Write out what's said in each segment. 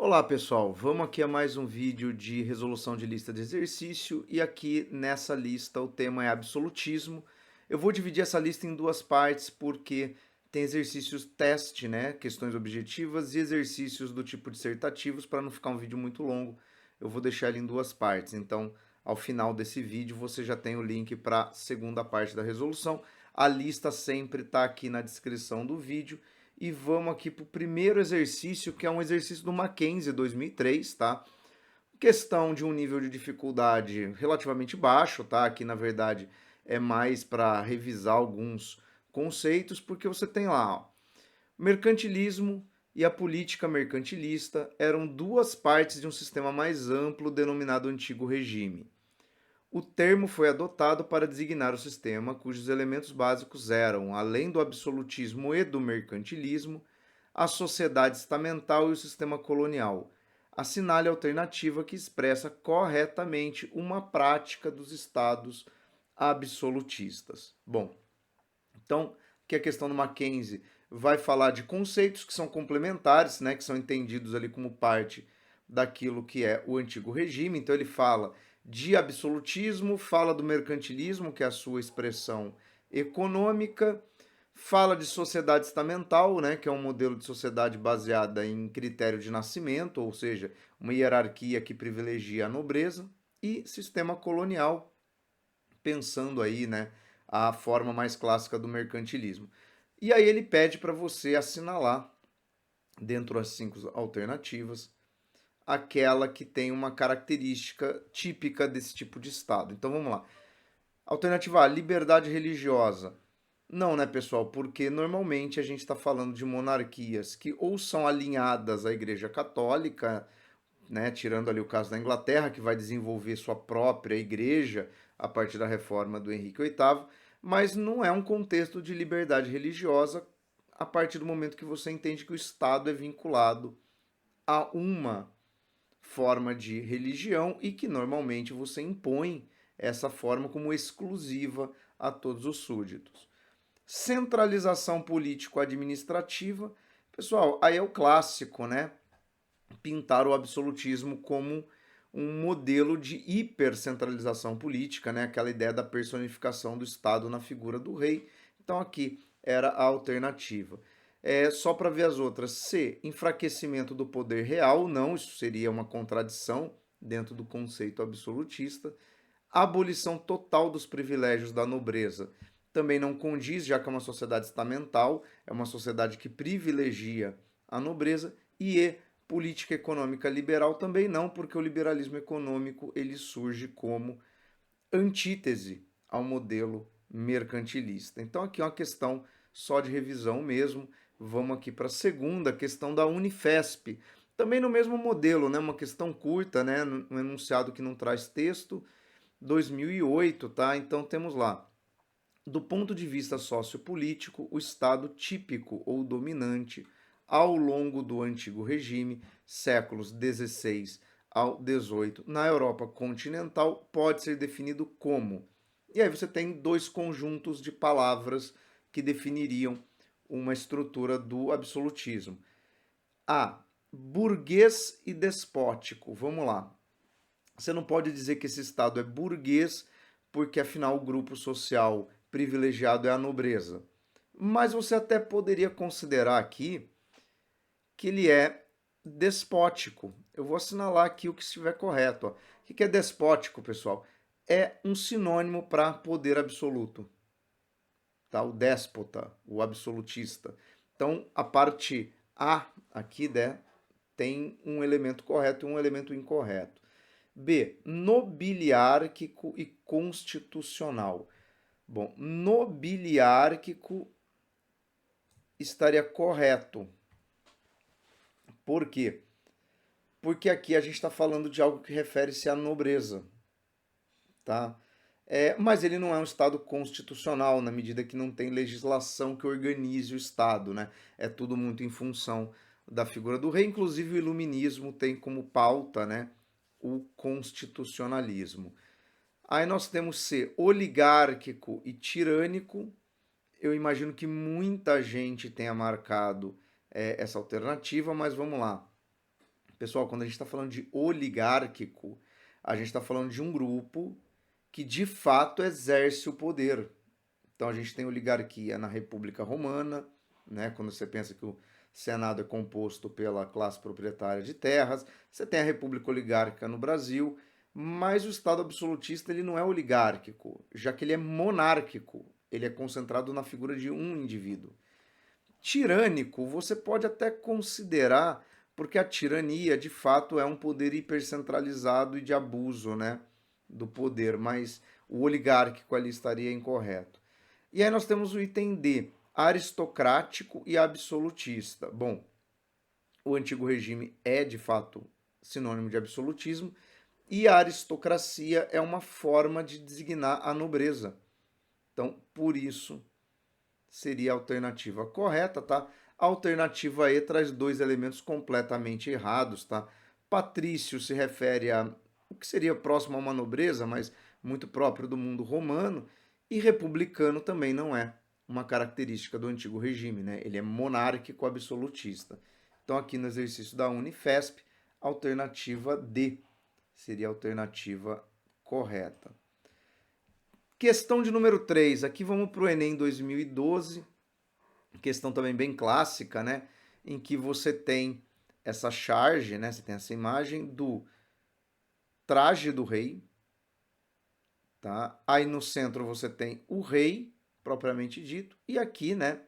Olá pessoal, vamos aqui a mais um vídeo de resolução de lista de exercício e aqui nessa lista o tema é absolutismo. Eu vou dividir essa lista em duas partes porque tem exercícios teste, né, questões objetivas e exercícios do tipo dissertativos para não ficar um vídeo muito longo. Eu vou deixar ele em duas partes, então ao final desse vídeo você já tem o link para a segunda parte da resolução. A lista sempre está aqui na descrição do vídeo. E vamos aqui para o primeiro exercício, que é um exercício do Mackenzie 2003, tá? Questão de um nível de dificuldade relativamente baixo, tá? Aqui, na verdade, é mais para revisar alguns conceitos, porque você tem lá, ó, mercantilismo e a política mercantilista eram duas partes de um sistema mais amplo denominado Antigo Regime. O termo foi adotado para designar o sistema cujos elementos básicos eram, além do absolutismo e do mercantilismo, a sociedade estamental e o sistema colonial. Assinale a alternativa que expressa corretamente uma prática dos estados absolutistas. Bom, então, que a questão do Mackenzie vai falar de conceitos que são complementares, né, que são entendidos ali como parte daquilo que é o antigo regime. Então ele fala de absolutismo, fala do mercantilismo, que é a sua expressão econômica, fala de sociedade estamental, né, que é um modelo de sociedade baseada em critério de nascimento, ou seja, uma hierarquia que privilegia a nobreza, e sistema colonial, pensando aí, né, a forma mais clássica do mercantilismo. E aí ele pede para você assinalar, dentro das 5 alternativas, aquela que tem uma característica típica desse tipo de Estado. Então vamos lá. Alternativa A, liberdade religiosa. Não, né, pessoal? Porque normalmente a gente está falando de monarquias que ou são alinhadas à Igreja Católica, né, tirando ali o caso da Inglaterra, que vai desenvolver sua própria igreja a partir da reforma do Henrique VIII, mas não é um contexto de liberdade religiosa a partir do momento que você entende que o Estado é vinculado a uma forma de religião e que normalmente você impõe essa forma como exclusiva a todos os súditos. Centralização político-administrativa. Pessoal, aí é o clássico, né? Pintar o absolutismo como um modelo de hipercentralização política, né? Aquela ideia da personificação do Estado na figura do rei. Então aqui era a alternativa. Só para ver as outras. C, enfraquecimento do poder real. Não, isso seria uma contradição dentro do conceito absolutista. Abolição total dos privilégios da nobreza. Também não condiz, já que é uma sociedade estamental, é uma sociedade que privilegia a nobreza. E política econômica liberal também não, porque o liberalismo econômico ele surge como antítese ao modelo mercantilista. Então aqui é uma questão só de revisão mesmo. Vamos aqui para a segunda questão da Unifesp. Também no mesmo modelo, né? Uma questão curta, né? Um enunciado que não traz texto. 2008, tá? Então temos lá. Do ponto de vista sociopolítico, o Estado típico ou dominante ao longo do Antigo Regime, séculos XVI ao XVIII, na Europa continental, pode ser definido como. E aí você tem dois conjuntos de palavras que definiriam uma estrutura do absolutismo. A. Burguês e despótico. Vamos lá. Você não pode dizer que esse Estado é burguês, porque afinal o grupo social privilegiado é a nobreza. Mas você até poderia considerar aqui que ele é despótico. Eu vou assinalar aqui o que estiver correto. Ó. O que é despótico, pessoal? É um sinônimo para poder absoluto. Tá? O déspota, o absolutista. Então, a parte A aqui, né, tem um elemento correto e um elemento incorreto. B, nobiliárquico e constitucional. Bom, nobiliárquico estaria correto. Por quê? Porque aqui a gente está falando de algo que refere-se à nobreza, tá? Mas ele não é um Estado constitucional, na medida que não tem legislação que organize o Estado, né? É tudo muito em função da figura do rei. Inclusive o iluminismo tem como pauta, né, o constitucionalismo. Aí nós temos C, oligárquico e tirânico. Eu imagino que muita gente tenha marcado essa alternativa, mas vamos lá. Pessoal, quando a gente está falando de oligárquico, a gente está falando de um grupo que de fato exerce o poder. Então a gente tem oligarquia na República Romana, né? Quando você pensa que o Senado é composto pela classe proprietária de terras, você tem a República Oligárquica no Brasil, mas o Estado absolutista ele não é oligárquico, já que ele é monárquico, ele é concentrado na figura de um indivíduo. Tirânico, você pode até considerar, porque a tirania de fato é um poder hipercentralizado e de abuso, né, do poder, mas o oligárquico ali estaria incorreto. E aí nós temos o item D, aristocrático e absolutista. Bom, o antigo regime é de fato sinônimo de absolutismo e a aristocracia é uma forma de designar a nobreza. Então, por isso seria a alternativa correta, tá? A alternativa E traz dois elementos completamente errados, tá? Patrício se refere a o que seria próximo a uma nobreza, mas muito próprio do mundo romano, e republicano também não é uma característica do antigo regime, né? Ele é monárquico absolutista. Então aqui no exercício da Unifesp, alternativa D seria a alternativa correta. Questão de número 3, aqui vamos para o Enem 2012, questão também bem clássica, né? Em que você tem essa charge, né? Você tem essa imagem do traje do rei, tá? Aí no centro você tem o rei, propriamente dito, e aqui, né?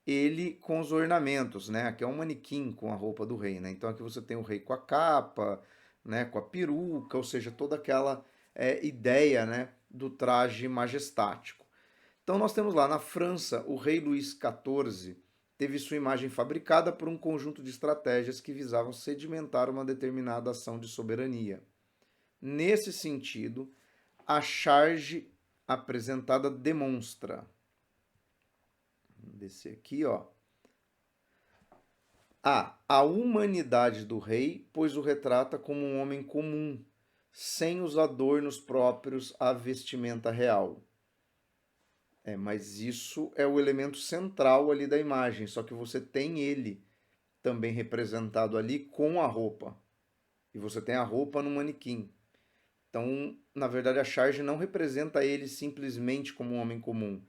Ele com os ornamentos, né? Aqui é um manequim com a roupa do rei, né? Então aqui você tem o rei com a capa, né? Com a peruca, ou seja, toda aquela ideia, né? Do traje majestático. Então nós temos lá na França, o rei Luís XIV teve sua imagem fabricada por um conjunto de estratégias que visavam sedimentar uma determinada ação de soberania. Nesse sentido, a charge apresentada demonstra. Vou descer aqui, ó. A humanidade do rei, pois o retrata como um homem comum, sem os adornos próprios à vestimenta real. Mas isso é o elemento central ali da imagem, só que você tem ele também representado ali com a roupa. E você tem a roupa no manequim. Então, na verdade, a charge não representa ele simplesmente como um homem comum,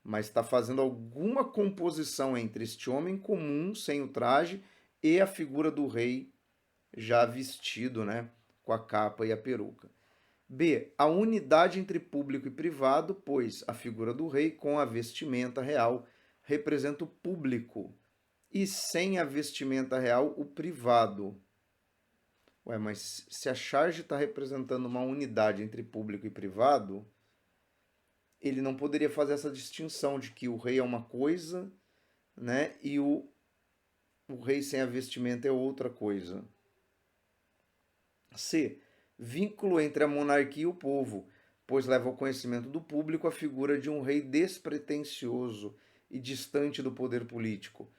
mas está fazendo alguma composição entre este homem comum sem o traje e a figura do rei já vestido, né, com a capa e a peruca. B. A unidade entre público e privado, pois a figura do rei com a vestimenta real representa o público e sem a vestimenta real o privado. Ué, mas se a charge está representando uma unidade entre público e privado, ele não poderia fazer essa distinção de que o rei é uma coisa, né, e o rei sem a vestimenta é outra coisa. C. Vínculo entre a monarquia e o povo, pois leva ao conhecimento do público a figura de um rei despretensioso e distante do poder político.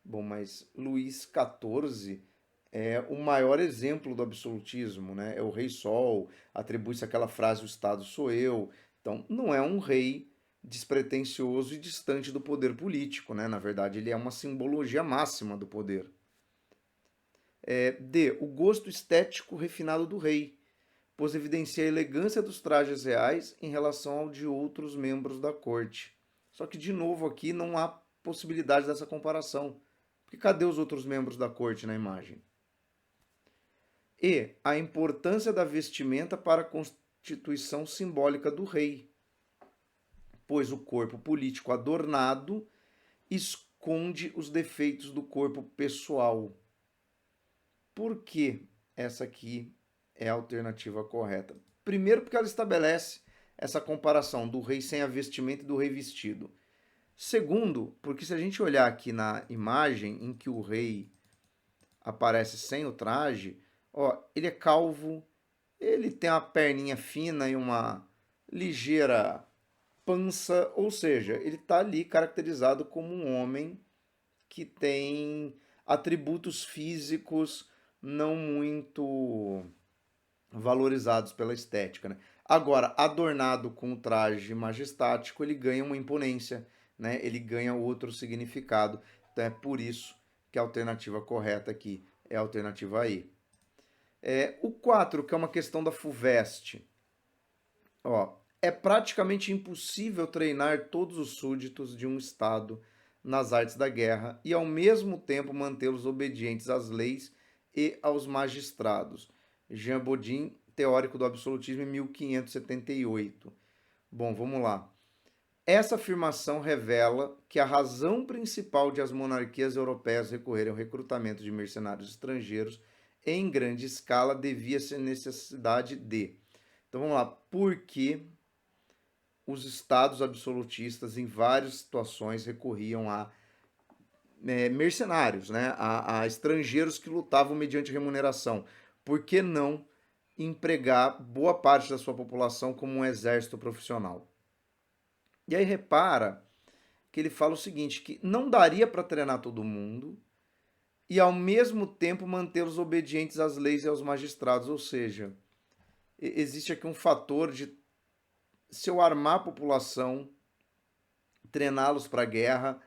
Bom, mas Luís XIV é o maior exemplo do absolutismo, né? É o rei Sol, atribui-se aquela frase, o Estado sou eu. Então, não é um rei despretensioso e distante do poder político, né? Na verdade, ele é uma simbologia máxima do poder. D. O gosto estético refinado do rei, pois evidencia a elegância dos trajes reais em relação ao de outros membros da corte. Só que, de novo, aqui não há possibilidade dessa comparação. Porque cadê os outros membros da corte na imagem? E a importância da vestimenta para a constituição simbólica do rei, pois o corpo político adornado esconde os defeitos do corpo pessoal. Por que essa aqui é a alternativa correta? Primeiro, porque ela estabelece essa comparação do rei sem a vestimenta e do rei vestido. Segundo, porque se a gente olhar aqui na imagem em que o rei aparece sem o traje, ó, ele é calvo, ele tem uma perninha fina e uma ligeira pança, ou seja, ele está ali caracterizado como um homem que tem atributos físicos não muito valorizados pela estética, né? Agora, adornado com o traje majestático, ele ganha uma imponência, né? Ele ganha outro significado. Então é por isso que a alternativa correta aqui é a alternativa E. O 4, que é uma questão da FUVEST. Ó, é praticamente impossível treinar todos os súditos de um Estado nas artes da guerra e, ao mesmo tempo, mantê-los obedientes às leis e aos magistrados. Jean Bodin, Teórico do Absolutismo, em 1578. Bom, vamos lá. Essa afirmação revela que a razão principal de as monarquias europeias recorrerem ao recrutamento de mercenários estrangeiros em grande escala devia ser necessidade de. Então vamos lá. Por que os estados absolutistas, em várias situações, recorriam a mercenários, né? A estrangeiros que lutavam mediante remuneração? Por que não empregar boa parte da sua população como um exército profissional? E aí repara que ele fala o seguinte, que não daria para treinar todo mundo e ao mesmo tempo mantê-los obedientes às leis e aos magistrados, ou seja, existe aqui um fator de se eu armar a população, treiná-los para a guerra,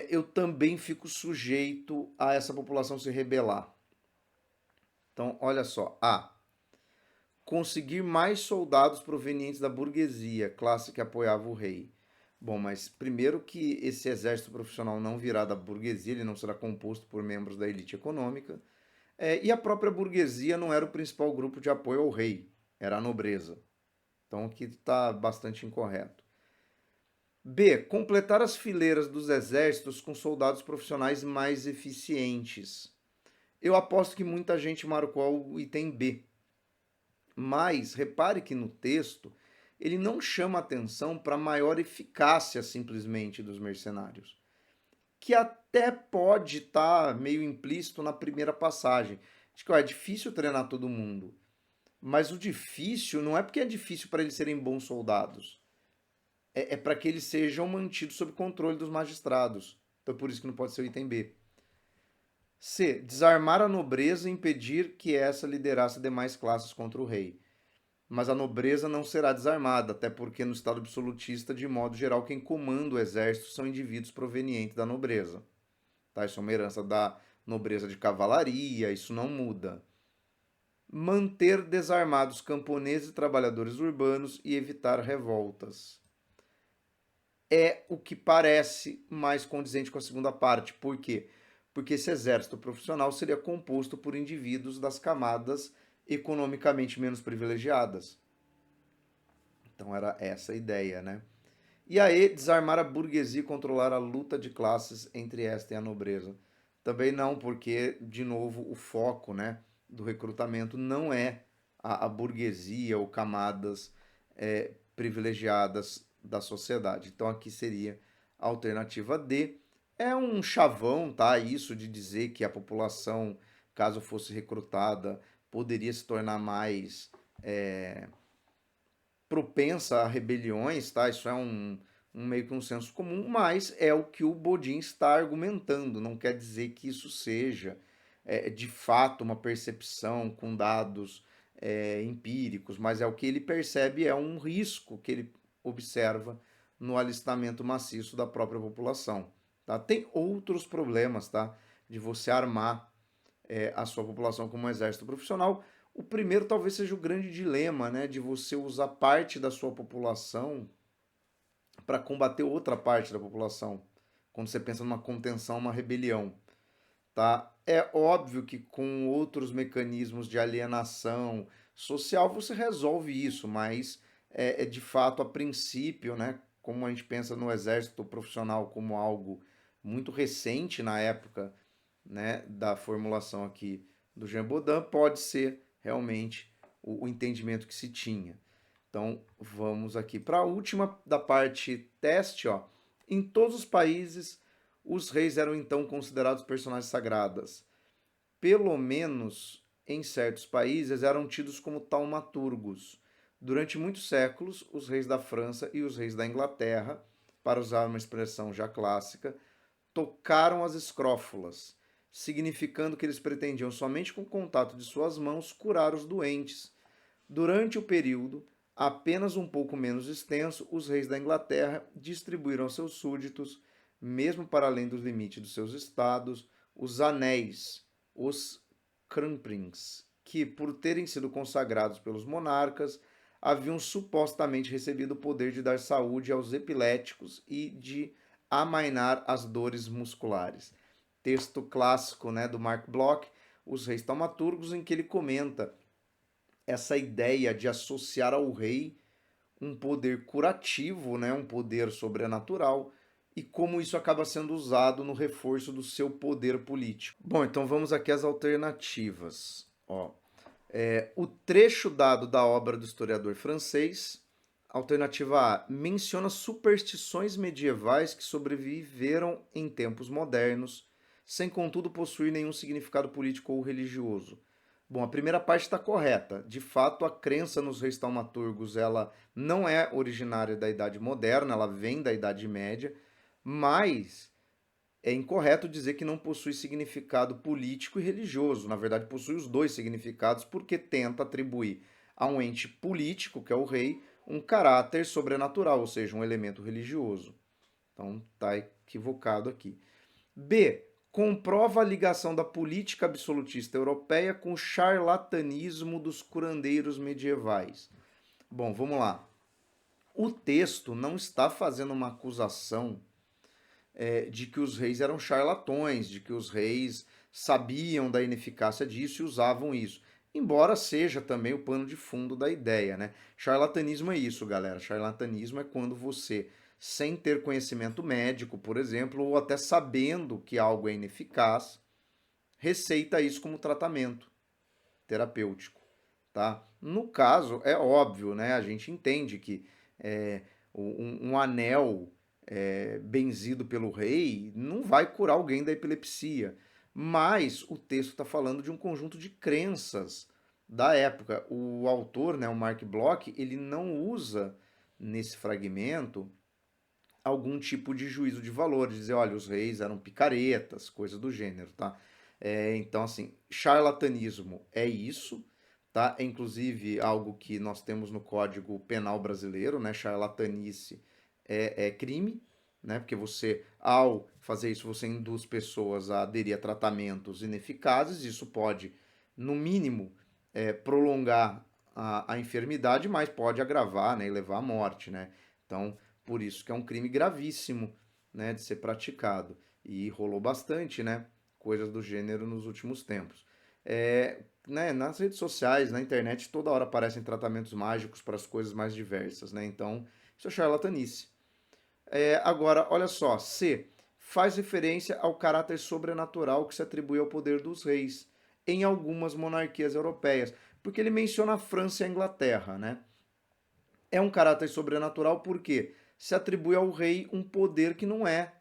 eu também fico sujeito a essa população se rebelar. Então, olha só. A. Conseguir mais soldados provenientes da burguesia, classe que apoiava o rei. Bom, mas primeiro que esse exército profissional não virá da burguesia, ele não será composto por membros da elite econômica, e a própria burguesia não era o principal grupo de apoio ao rei, era a nobreza. Então aqui está bastante incorreto. B. Completar as fileiras dos exércitos com soldados profissionais mais eficientes. Eu aposto que muita gente marcou o item B. Mas repare que no texto ele não chama atenção para a maior eficácia simplesmente dos mercenários, que até pode estar meio implícito na primeira passagem. De que é difícil treinar todo mundo, mas o difícil não é porque é difícil para eles serem bons soldados, é para que eles sejam mantidos sob controle dos magistrados. Então por isso que não pode ser o item B. C. Desarmar a nobreza e impedir que essa liderasse demais classes contra o rei. Mas a nobreza não será desarmada, até porque no Estado absolutista, de modo geral, quem comanda o exército são indivíduos provenientes da nobreza. Tá? Isso é uma herança da nobreza de cavalaria, isso não muda. Manter desarmados camponeses e trabalhadores urbanos e evitar revoltas. É o que parece mais condizente com a segunda parte. Por quê? Porque esse exército profissional seria composto por indivíduos das camadas economicamente menos privilegiadas. Então era essa a ideia, né? E aí, desarmar a burguesia e controlar a luta de classes entre esta e a nobreza. Também não, porque, de novo, o foco, né, do recrutamento não é a burguesia ou camadas privilegiadas da sociedade. Então aqui seria a alternativa D. É um chavão, tá? Isso de dizer que a população, caso fosse recrutada, poderia se tornar mais propensa a rebeliões, tá? Isso é um meio que um senso comum, mas é o que o Bodin está argumentando. Não quer dizer que isso seja de fato uma percepção com dados empíricos, mas é o que ele percebe, é um risco que ele observa no alistamento maciço da própria população. Tá? Tem outros problemas, tá? De você armar a sua população como um exército profissional. O primeiro talvez seja o grande dilema, né, de você usar parte da sua população para combater outra parte da população, quando você pensa numa contenção, uma rebelião, tá? É óbvio que com outros mecanismos de alienação social você resolve isso, mas de fato a princípio, né, como a gente pensa no exército profissional como algo muito recente na época, né, da formulação aqui do Jean Bodin, pode ser realmente o entendimento que se tinha. Então, vamos aqui para a última da parte teste. Ó. Em todos os países, os reis eram então considerados personagens sagradas. Pelo menos em certos países, eram tidos como taumaturgos. Durante muitos séculos, os reis da França e os reis da Inglaterra, para usar uma expressão já clássica, tocaram as escrófulas, significando que eles pretendiam somente com o contato de suas mãos curar os doentes. Durante o período, apenas um pouco menos extenso, os reis da Inglaterra distribuíram aos seus súditos, mesmo para além dos limites dos seus estados, os anéis, os crumprings, que, por terem sido consagrados pelos monarcas, haviam supostamente recebido o poder de dar saúde aos epiléticos e de amainar as dores musculares. Texto clássico, né, do Mark Bloch, Os Reis Taumaturgos, em que ele comenta essa ideia de associar ao rei um poder curativo, né, um poder sobrenatural, e como isso acaba sendo usado no reforço do seu poder político. Bom, então vamos aqui às alternativas. Ó, o trecho dado da obra do historiador francês, alternativa A, menciona superstições medievais que sobreviveram em tempos modernos, sem contudo possuir nenhum significado político ou religioso. Bom, a primeira parte está correta. De fato, a crença nos reis taumaturgos ela não é originária da Idade Moderna, ela vem da Idade Média, mas é incorreto dizer que não possui significado político e religioso. Na verdade, possui os dois significados porque tenta atribuir a um ente político, que é o rei, um caráter sobrenatural, ou seja, um elemento religioso. Então, está equivocado aqui. B. Comprova a ligação da política absolutista europeia com o charlatanismo dos curandeiros medievais. Bom, vamos lá. O texto não está fazendo uma acusação de que os reis eram charlatões, de que os reis sabiam da ineficácia disso e usavam isso. Embora seja também o pano de fundo da ideia, né? Charlatanismo é isso, galera. Charlatanismo é quando você, sem ter conhecimento médico, por exemplo, ou até sabendo que algo é ineficaz, receita isso como tratamento terapêutico, tá? No caso, é óbvio, né? A gente entende que um anel benzido pelo rei não vai curar alguém da epilepsia, mas o texto está falando de um conjunto de crenças da época. O autor, né, o Mark Bloch, ele não usa nesse fragmento algum tipo de juízo de valor, de dizer, olha, os reis eram picaretas, coisa do gênero, tá? Então, assim, charlatanismo é isso, tá? É inclusive algo que nós temos no Código Penal brasileiro, né? Charlatanice é crime, né? Porque você, ao fazer isso, você induz pessoas a aderir a tratamentos ineficazes, isso pode, no mínimo, prolongar a enfermidade, mas pode agravar, né? E levar à morte, né? Então, por isso que é um crime gravíssimo, né, de ser praticado. E rolou bastante, né, coisas do gênero nos últimos tempos. Né, nas redes sociais, na internet, toda hora aparecem tratamentos mágicos para as coisas mais diversas, né? Então, isso é charlatanice. Agora, olha só, C. Faz referência ao caráter sobrenatural que se atribui ao poder dos reis em algumas monarquias europeias, porque ele menciona a França e a Inglaterra, né? É um caráter sobrenatural porque se atribui ao rei um poder que não é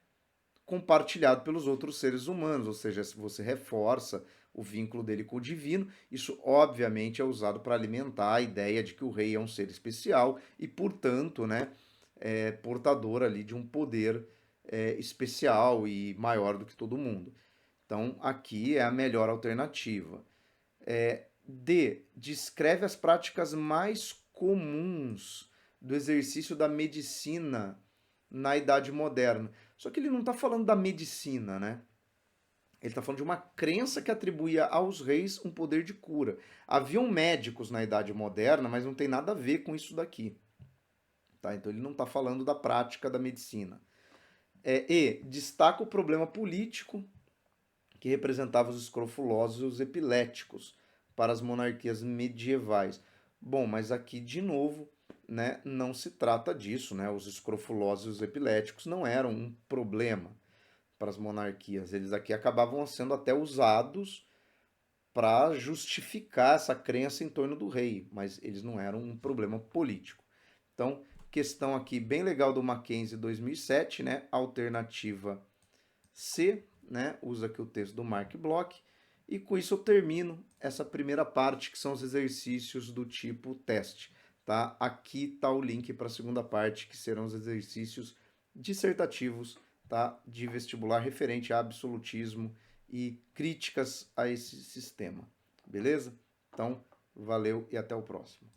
compartilhado pelos outros seres humanos, ou seja, se você reforça o vínculo dele com o divino, isso obviamente é usado para alimentar a ideia de que o rei é um ser especial e, portanto, né, portador ali de um poder especial e maior do que todo mundo. Então, aqui é a melhor alternativa. D. Descreve as práticas mais comuns do exercício da medicina na Idade Moderna. Só que ele não está falando da medicina, né? Ele está falando de uma crença que atribuía aos reis um poder de cura. Haviam médicos na Idade Moderna, mas não tem nada a ver com isso daqui. Tá? Então ele não está falando da prática da medicina. E. Destaca o problema político que representava os escrofulosos e os epiléticos para as monarquias medievais. Bom, mas aqui de novo, né, não se trata disso, né? Os escrofulosos e os epiléticos não eram um problema para as monarquias. Eles aqui acabavam sendo até usados para justificar essa crença em torno do rei, mas eles não eram um problema político. Então, questão aqui bem legal do Mackenzie 2007, né? Alternativa C, né? Usa aqui o texto do Mark Bloch. E com isso eu termino essa primeira parte, que são os exercícios do tipo teste. Tá? Aqui está o link para a segunda parte, que serão os exercícios dissertativos, tá? De vestibular referente a absolutismo e críticas a esse sistema. Beleza? Então, valeu e até o próximo.